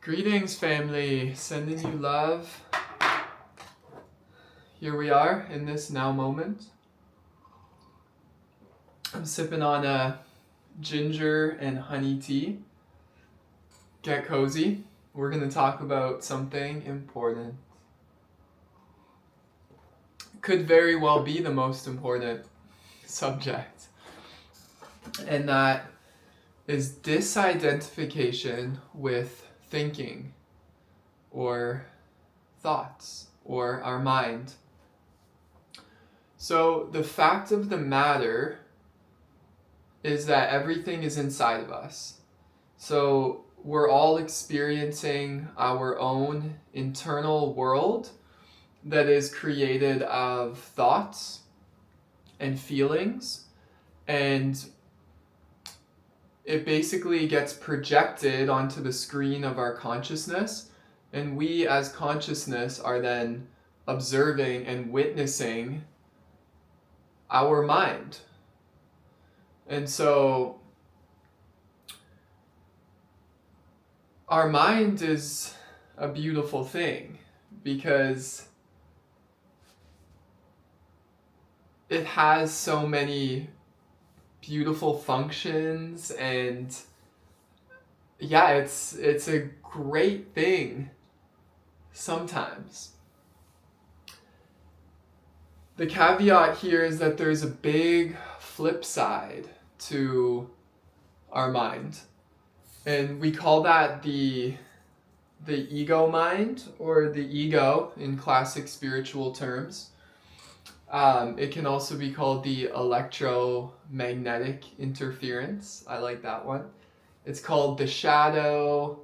Greetings, family. Sending you love. Here we are in this now moment. I'm sipping on a ginger and honey tea. Get cozy. We're going to talk about something important. Could very well be the most important subject. And that is disidentification with thinking or thoughts or our mind. So the fact of the matter is that everything is inside of us. So we're all experiencing our own internal world that is created of thoughts and feelings, and it basically gets projected onto the screen of our consciousness, and we as consciousness are then observing and witnessing our mind. And so our mind is a beautiful thing because it has so many beautiful functions, and yeah, it's a great thing sometimes. The caveat here is that there's a big flip side to our mind, and we call that the ego mind, or the ego in classic spiritual terms. It can also be called the electromagnetic interference. I like that one. It's called the shadow,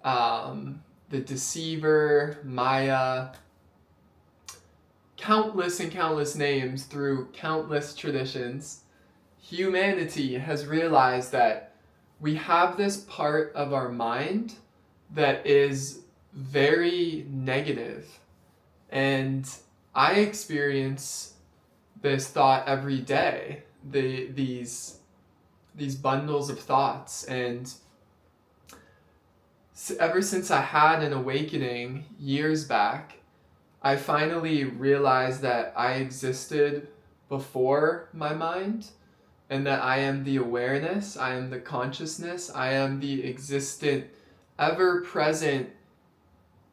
the deceiver, Maya. Countless and countless names through countless traditions. Humanity has realized that we have this part of our mind that is very negative, and I experience this thought every day, these bundles of thoughts, and ever since I had an awakening years back, I finally realized that I existed before my mind, and that I am the awareness, I am the consciousness, I am the existent, ever-present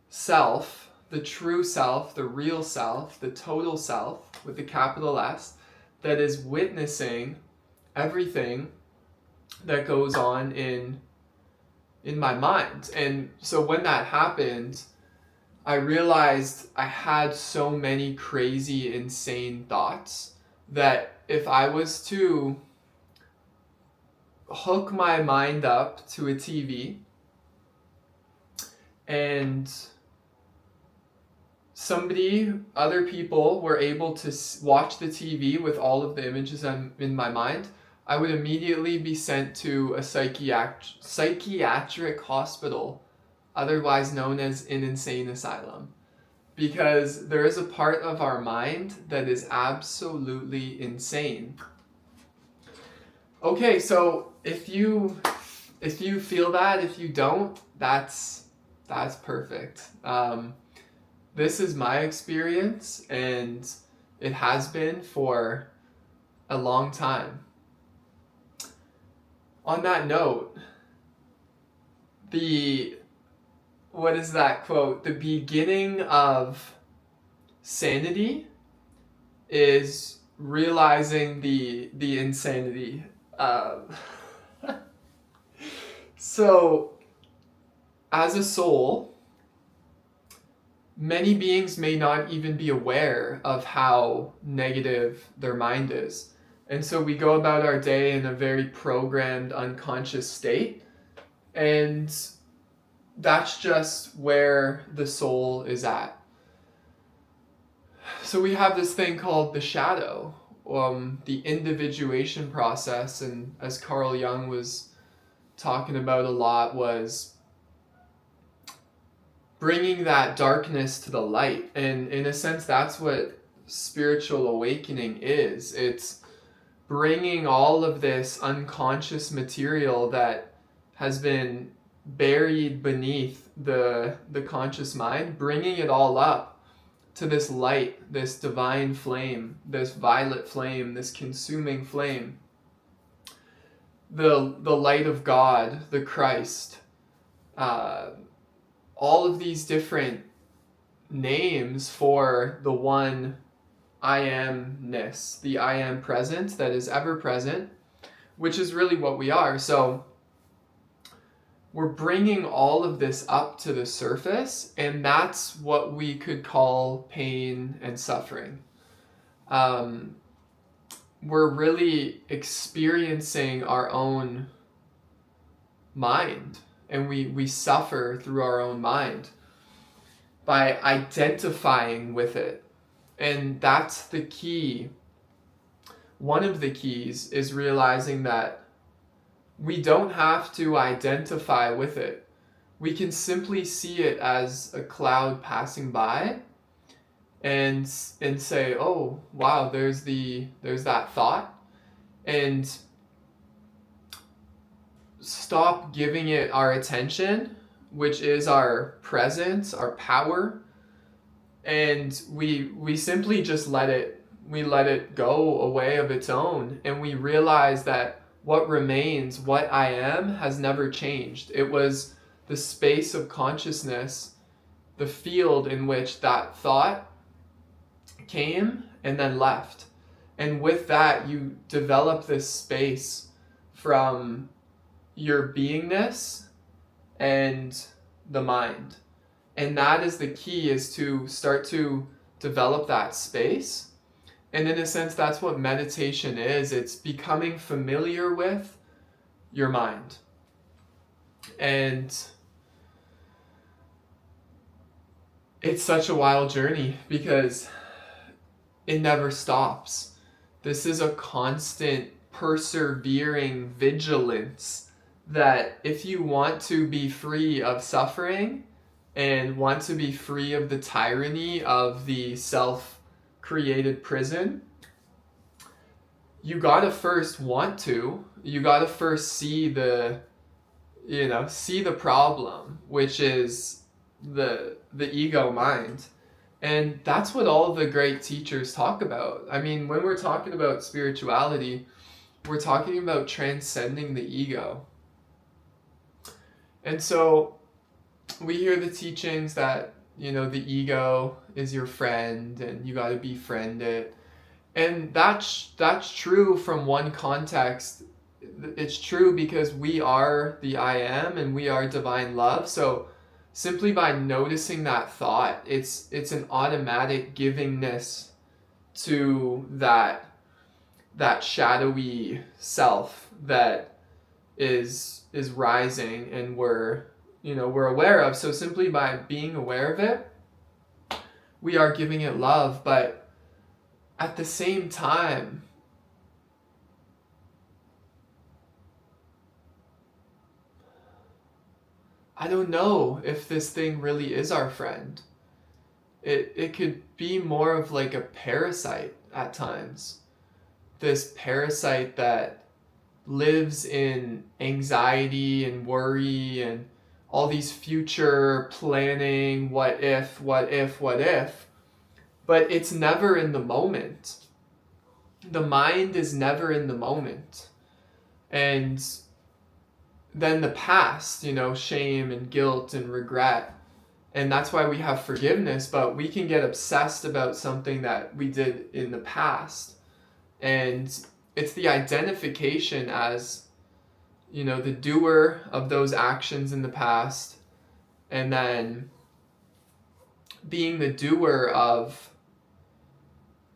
self, the true self, the real self, the total self, with the capital S, that is witnessing everything that goes on in my mind. And so when that happened, I realized I had so many crazy, insane thoughts that if I was to hook my mind up to a TV and other people were able to watch the TV with all of the images in my mind, I would immediately be sent to a psychiatric hospital, otherwise known as an insane asylum, because there is a part of our mind that is absolutely insane. Okay, so if you feel that, if you don't, that's perfect. This is my experience, and it has been for a long time. On that note, what is that quote? The beginning of sanity is realizing the insanity. So, as a soul, many beings may not even be aware of how negative their mind is. And so we go about our day in a very programmed, unconscious state. And that's just where the soul is at. So we have this thing called the shadow, the individuation process. And as Carl Jung was talking about a lot, was bringing that darkness to the light. And in a sense, that's what spiritual awakening is. It's bringing all of this unconscious material that has been buried beneath the conscious mind, bringing it all up to this light, this divine flame, this violet flame, this consuming flame, the light of God, the Christ, all of these different names for the one I amness, the I am present that is ever present, which is really what we are. So we're bringing all of this up to the surface, and that's what we could call pain and suffering. We're really experiencing our own mind, and we suffer through our own mind by identifying with it. And that's the key. One of the keys is realizing that we don't have to identify with it. We can simply see it as a cloud passing by and say, oh, wow, there's that thought, and stop giving it our attention, which is our presence, our power, and we simply just let it go away of its own, and we realize that what remains, what I am, has never changed. It was the space of consciousness, the field in which that thought came and then left. And with that, you develop this space from your beingness and the mind. And that is the key, is to start to develop that space. And in a sense, that's what meditation is. It's becoming familiar with your mind. And it's such a wild journey because it never stops. This is a constant, persevering vigilance that if you want to be free of suffering and want to be free of the tyranny of the self-created prison, you gotta first you gotta first see the problem, which is the ego mind. And that's what all the great teachers talk about. I mean, when we're talking about spirituality, we're talking about transcending the ego. And so we hear the teachings that, the ego is your friend and you got to befriend it. And that's true from one context. It's true because we are the I am and we are divine love. So simply by noticing that thought, it's an automatic givingness to that shadowy self that is rising, and we're aware of. So simply by being aware of it, we are giving it love. But at the same time, I don't know if this thing really is our friend. It could be more of like a parasite at times. This parasite that lives in anxiety and worry and all these future planning, what if, but it's never in the moment. The mind is never in the moment. And then the past, shame and guilt and regret. And that's why we have forgiveness, but we can get obsessed about something that we did in the past. And it's the identification as, the doer of those actions in the past, and then being the doer of,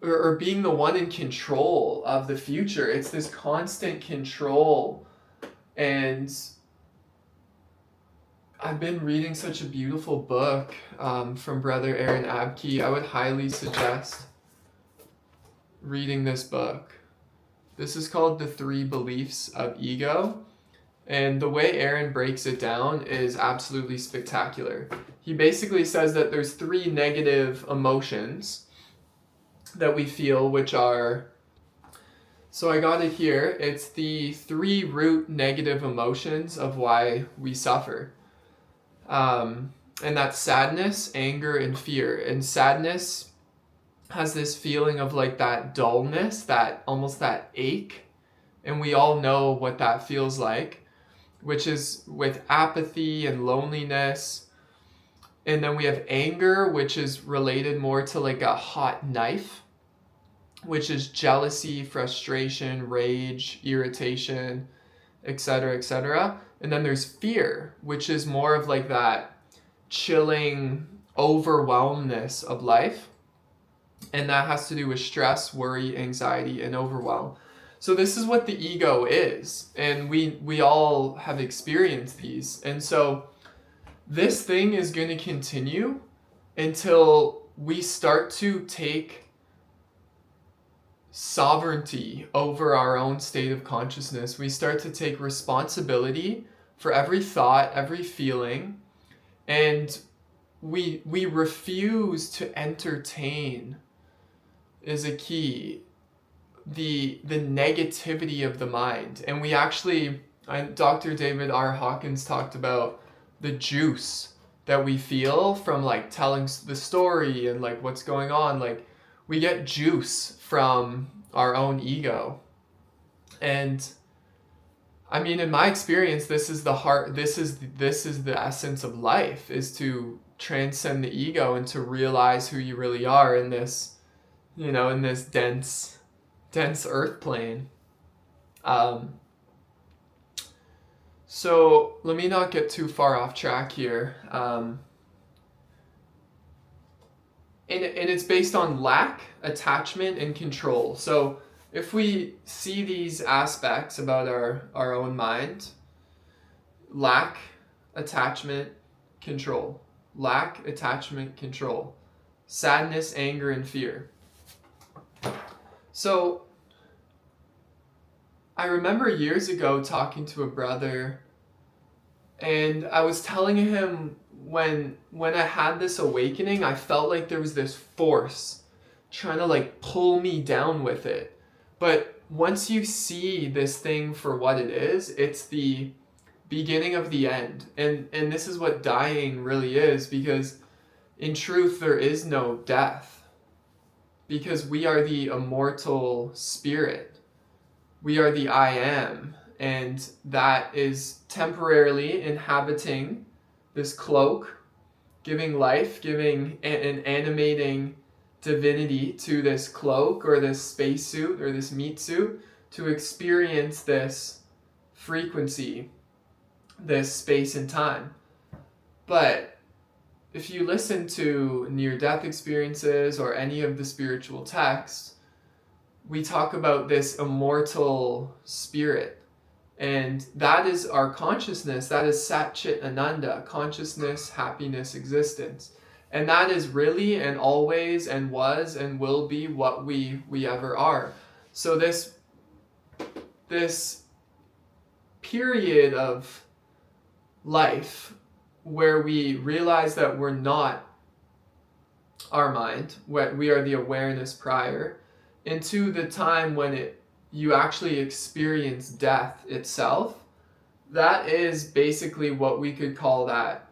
or being the one in control of the future. It's this constant control. And I've been reading such a beautiful book from Brother Aaron Abke. I would highly suggest reading this book. This is called The 3 Beliefs of Ego. And the way Aaron breaks it down is absolutely spectacular. He basically says that there's 3 negative emotions that we feel, which are, so I got it here. It's the 3 root negative emotions of why we suffer. And that's sadness, anger, and fear. And sadness has this feeling of like that dullness, that almost that ache. And we all know what that feels like, which is with apathy and loneliness. And then we have anger, which is related more to like a hot knife, which is jealousy, frustration, rage, irritation, etc., etc. And then there's fear, which is more of like that chilling overwhelmness of life. And that has to do with stress, worry, anxiety, and overwhelm. So this is what the ego is. And we all have experienced these. And so this thing is going to continue until we start to take sovereignty over our own state of consciousness. We start to take responsibility for every thought, every feeling, and we refuse to entertain, is a key, the negativity of the mind. And we actually, Dr. David R. Hawkins talked about the juice that we feel from like telling the story and like what's going on. Like we get juice from our own ego. And I mean, in my experience, this is the heart, this is the essence of life, is to transcend the ego and to realize who you really are in this, in this dense earth plane. So let me not get too far off track here. And it's based on lack, attachment, and control. So if we see these aspects about our own mind, lack, attachment, control. Lack, attachment, control. Sadness, anger, and fear. So I remember years ago talking to a brother, and I was telling him when I had this awakening, I felt like there was this force trying to like pull me down with it. But once you see this thing for what it is, it's the beginning of the end. And this is what dying really is, because in truth there is no death, because we are the immortal spirit. We are the I am, and that is temporarily inhabiting this cloak, giving life, giving an animating divinity to this cloak or this spacesuit or this meat suit to experience this frequency, this space and time. But if you listen to near-death experiences or any of the spiritual texts, we talk about this immortal spirit. And that is our consciousness. That is Sat Chit Ananda, consciousness, happiness, existence. And that is really and always and was and will be what we ever are. So this period of life where we realize that we're not our mind, we are the awareness prior, into the time when you actually experience death itself, that is basically what we could call that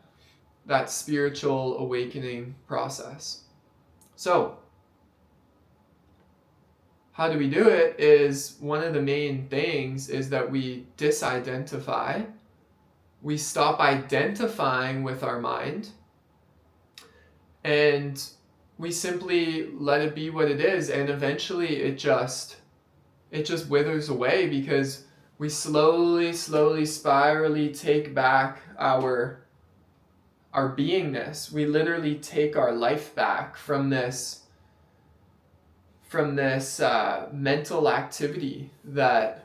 spiritual awakening process. So how do we do it? Is one of the main things is that we disidentify. We stop identifying with our mind, and we simply let it be what it is, and eventually it just withers away, because we slowly spirally take back our beingness. We literally take our life back from this mental activity that,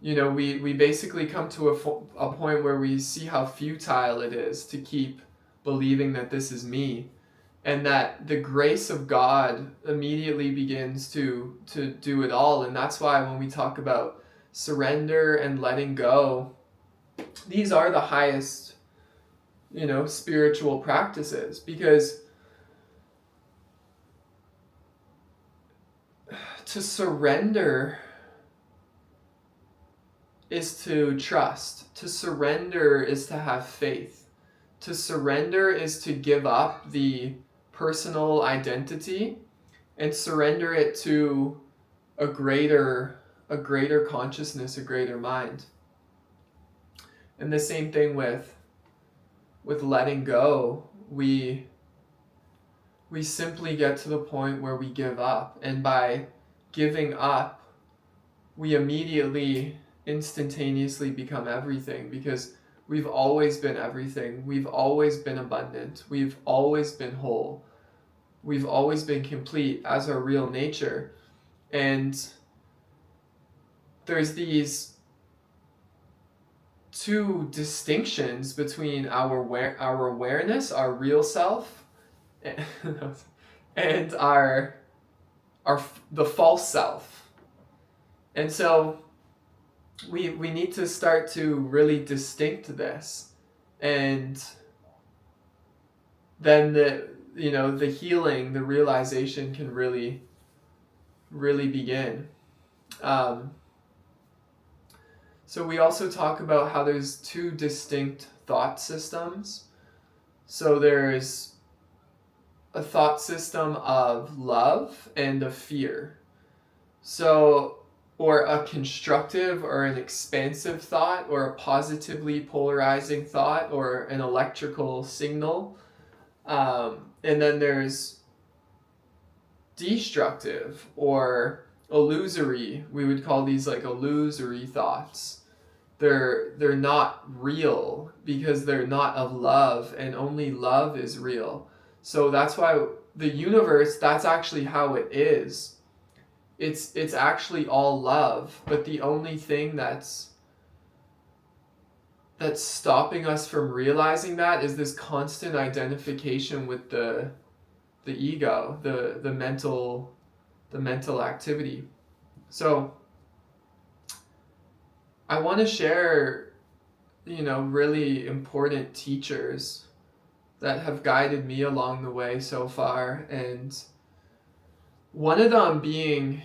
we basically come to a point where we see how futile it is to keep believing that this is me, and that the grace of God immediately begins to do it all. And that's why when we talk about surrender and letting go, these are the highest, spiritual practices, because to surrender is to trust. To surrender is to have faith. To surrender is to give up the personal identity and surrender it to a greater consciousness, a greater mind. And the same thing with letting go. We simply get to the point where we give up, and by giving up, we immediately, instantaneously become everything, because we've always been everything. We've always been abundant. We've always been whole. We've always been complete as our real nature. And there's these two distinctions between our awareness, our real self, and the false self. And so we need to start to really distinct this, and then the healing, the realization can really begin. So we also talk about how there's two distinct thought systems. So there's a thought system of love and of fear. So, or a constructive or an expansive thought, or a positively polarizing thought, or an electrical signal. And then there's destructive or illusory. We would call these like illusory thoughts. They're not real because they're not of love, and only love is real. So that's why the universe, that's actually how it is. It's actually all love, but the only thing that's stopping us from realizing that is this constant identification with the ego, the mental activity. So I want to share, really important teachers that have guided me along the way so far, and one of them being,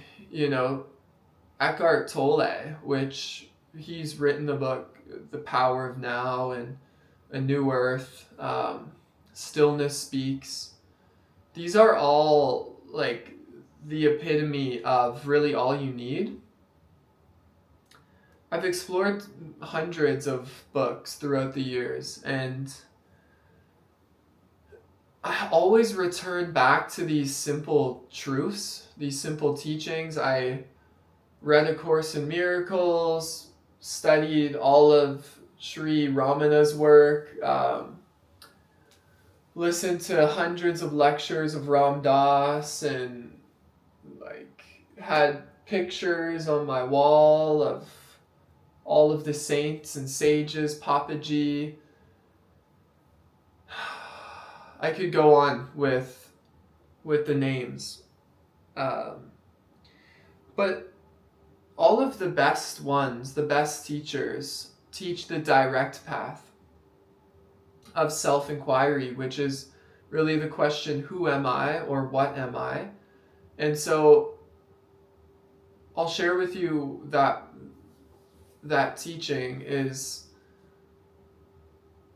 Eckhart Tolle, which he's written the book The Power of Now and A New Earth, Stillness Speaks. These are all like the epitome of really all you need. I've explored hundreds of books throughout the years, and I always return back to these simple truths, these simple teachings. I read A Course in Miracles, studied all of Sri Ramana's work, listened to hundreds of lectures of Ram Dass, and had pictures on my wall of all of the saints and sages, Papaji. I could go on with the names. But all of the best ones, the best teachers, teach the direct path of self-inquiry, which is really the question, who am I, or what am I? And so I'll share with you that teaching is,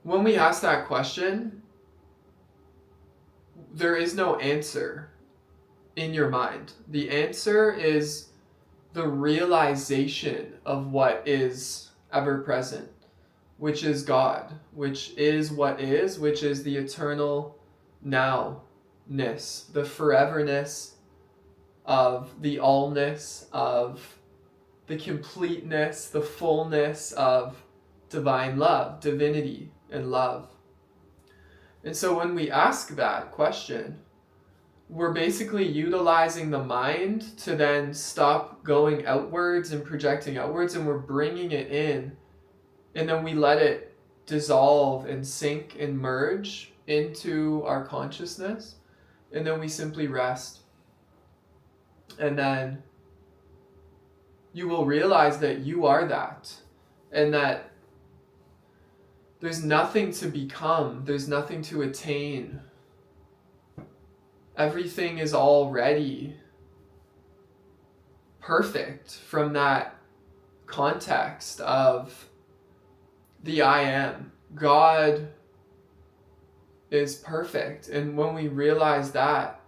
when we ask that question, there is no answer in your mind. The answer is the realization of what is ever present, which is God, which is what is, which is the eternal now-ness, the foreverness of the allness, of the completeness, the fullness of divine love, divinity and love. And so when we ask that question, we're basically utilizing the mind to then stop going outwards and projecting outwards, and we're bringing it in, and then we let it dissolve and sink and merge into our consciousness, and then we simply rest. And then you will realize that you are that, and that there's nothing to become, there's nothing to attain. Everything is already perfect from that context of the I am. God is perfect. And when we realize that,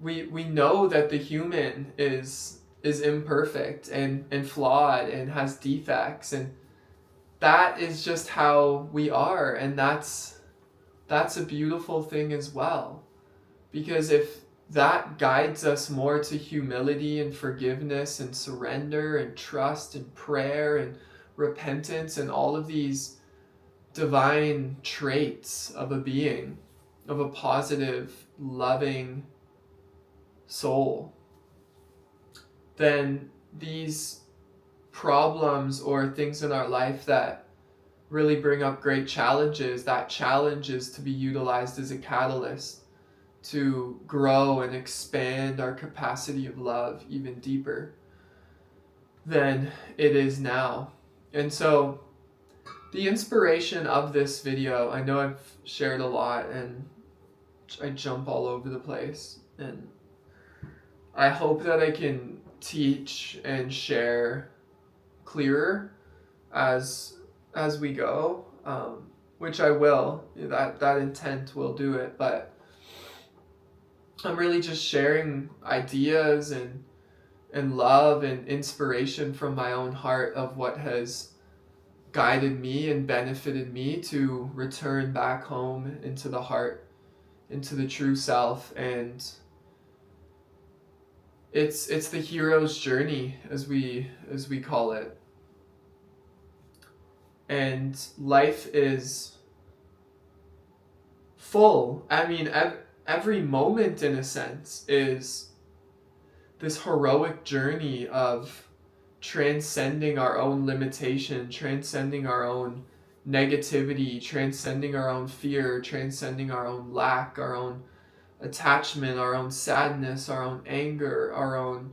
we know that the human is imperfect and flawed and has defects, and that is just how we are, and that's a beautiful thing as well. Because if that guides us more to humility and forgiveness and surrender and trust and prayer and repentance and all of these divine traits of a being, of a positive, loving soul, then these problems or things in our life that really bring up great challenges, that challenge is to be utilized as a catalyst to grow and expand our capacity of love even deeper than it is now. And so the inspiration of this video, I know I've shared a lot and I jump all over the place, and I hope that I can teach and share clearer as we go, which I will. That intent will do it, but I'm really just sharing ideas and love and inspiration from my own heart of what has guided me and benefited me to return back home into the heart, into the true self. And it's the hero's journey, as we call it. And life is full. I mean, every moment, in a sense, is this heroic journey of transcending our own limitation, transcending our own negativity, transcending our own fear, transcending our own lack, our own attachment, our own sadness, our own anger, our own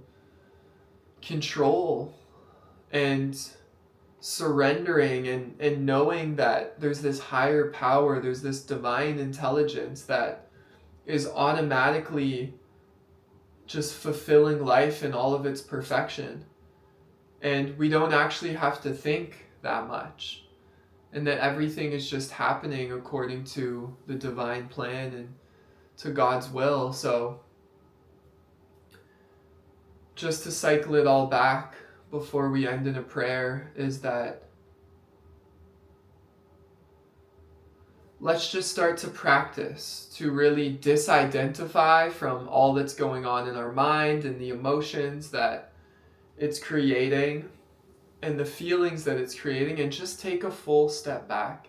control, and surrendering and knowing that there's this higher power, there's this divine intelligence that is automatically just fulfilling life in all of its perfection. And we don't actually have to think that much. And that everything is just happening according to the divine plan and to God's will. So just to cycle it all back before we end in a prayer is that let's just start to practice to really disidentify from all that's going on in our mind and the emotions that it's creating and the feelings that it's creating, and just take a full step back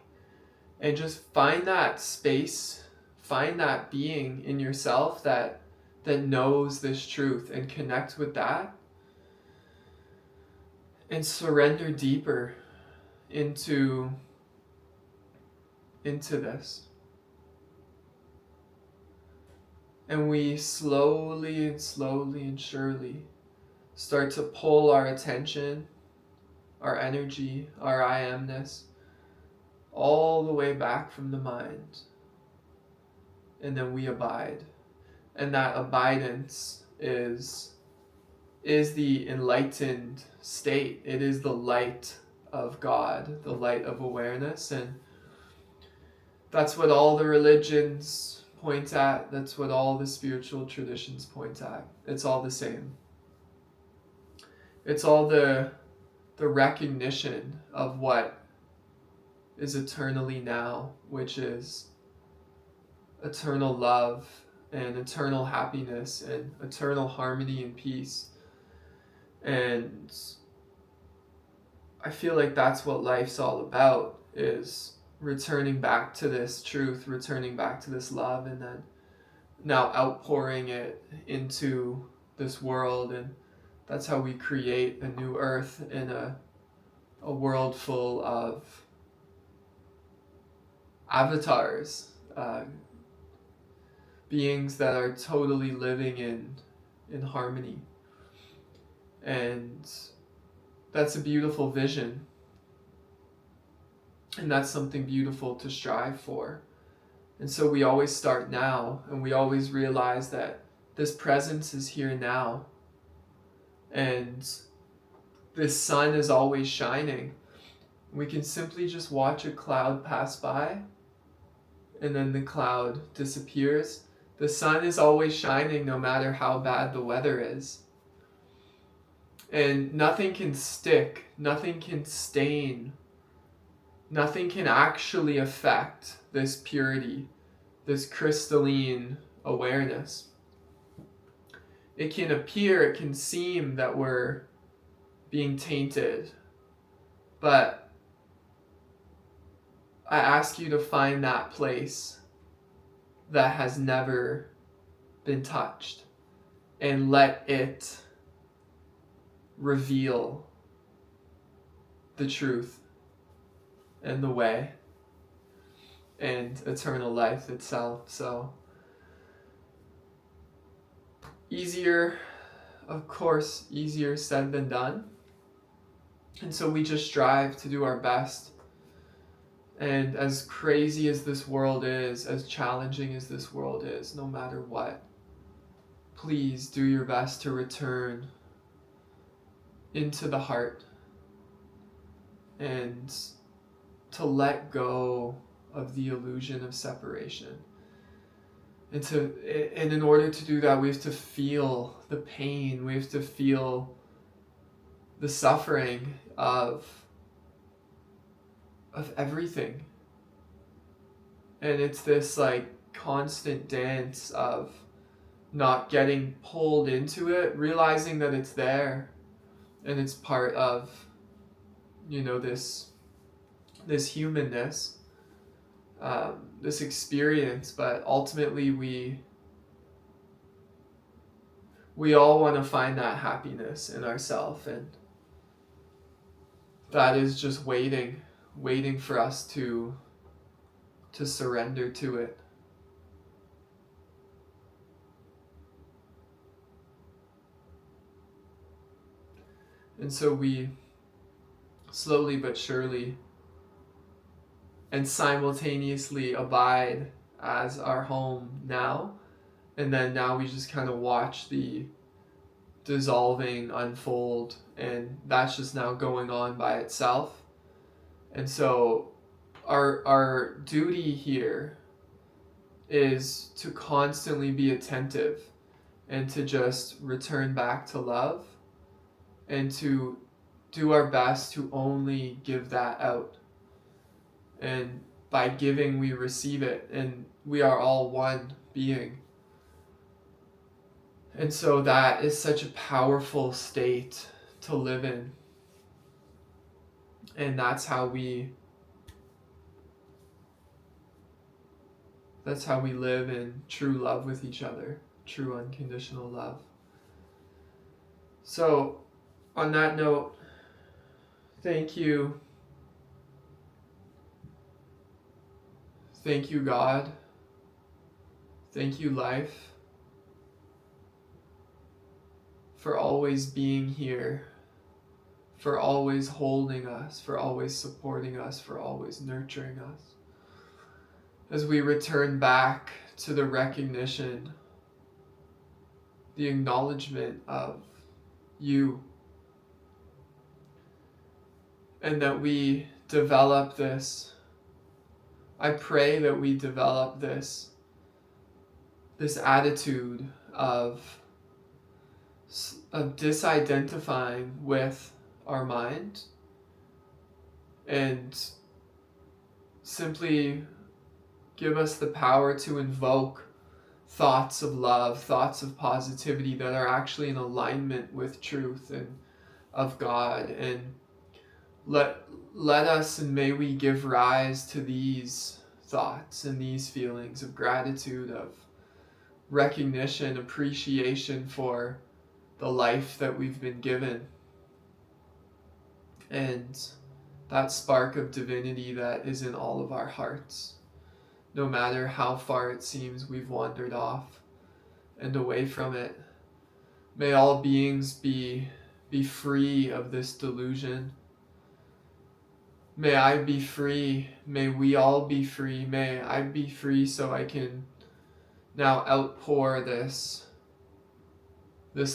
and just find that space, find that being in yourself that knows this truth, and connect with that and surrender deeper into this. And we slowly and surely start to pull our attention, our energy, our I amness all the way back from the mind. And then we abide. And that abidance is the enlightened state. It is the light of God, the light of awareness. And that's what all the religions point at. That's what all the spiritual traditions point at. It's all the same. It's all the recognition of what is eternally now, which is eternal love and eternal happiness and eternal harmony and peace. And I feel like that's what life's all about, is returning back to this truth, returning back to this love, and then now outpouring it into this world. And that's how we create a new earth in a world full of avatars, beings that are totally living in harmony. And that's a beautiful vision. And that's something beautiful to strive for. And so we always start now, and we always realize that this presence is here now. And this sun is always shining. We can simply just watch a cloud pass by and then the cloud disappears. The sun is always shining no matter how bad the weather is. And nothing can stick, nothing can stain, nothing can actually affect this purity, this crystalline awareness. It can appear, it can seem that we're being tainted, but I ask you to find that place that has never been touched and let it reveal the truth and the way and eternal life itself. So easier, of course, easier said than done. And so we just strive to do our best. And as crazy as this world is, as challenging as this world is, no matter what, please do your best to return into the heart and to let go of the illusion of separation. And in order to do that, we have to feel the pain, we have to feel the suffering of everything. And it's this like constant dance of not getting pulled into it, realizing that it's there and it's part of, this humanness, this experience. But ultimately we all want to find that happiness in ourselves, and that is just waiting for us to surrender to it. And so we slowly but surely and simultaneously abide as our home now. And then now we just kind of watch the dissolving unfold, and that's just now going on by itself. And so our duty here is to constantly be attentive and to just return back to love and to do our best to only give that out. And by giving, we receive it, and we are all one being. And so that is such a powerful state to live in. And that's how we live in true love with each other, true unconditional love. So on that note, thank you. Thank you, God. Thank you, life, for always being here, for always holding us, for always supporting us, for always nurturing us. As we return back to the recognition, the acknowledgement of you, and that we develop this. I pray that we develop this attitude of disidentifying with our mind and simply give us the power to invoke thoughts of love, thoughts of positivity that are actually in alignment with truth and of God. And let us, and may we give rise to these thoughts and these feelings of gratitude, of recognition, appreciation for the life that we've been given, and that spark of divinity that is in all of our hearts, no matter how far it seems we've wandered off and away from it. May all beings be free of this delusion. May I be free. May we all be free. May I be free so I can now outpour this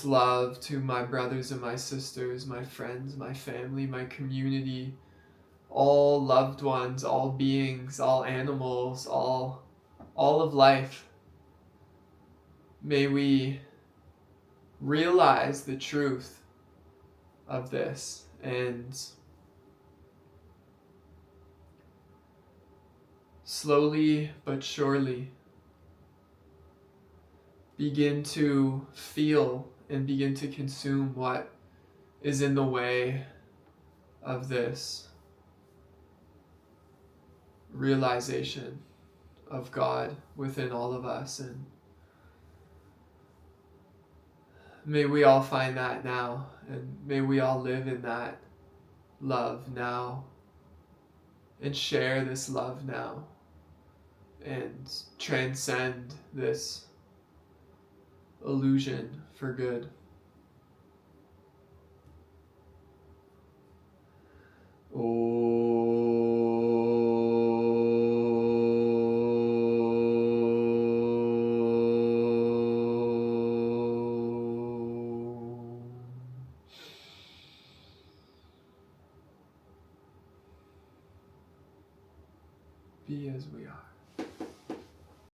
love to my brothers and my sisters, my friends, my family, my community, all loved ones, all beings, all animals, all all of life, may we realize the truth of this and slowly but surely begin to feel and begin to consume what is in the way of this realization of God within all of us. And may we all find that now, and may we all live in that love now and share this love now and transcend this illusion for good. Be as we are.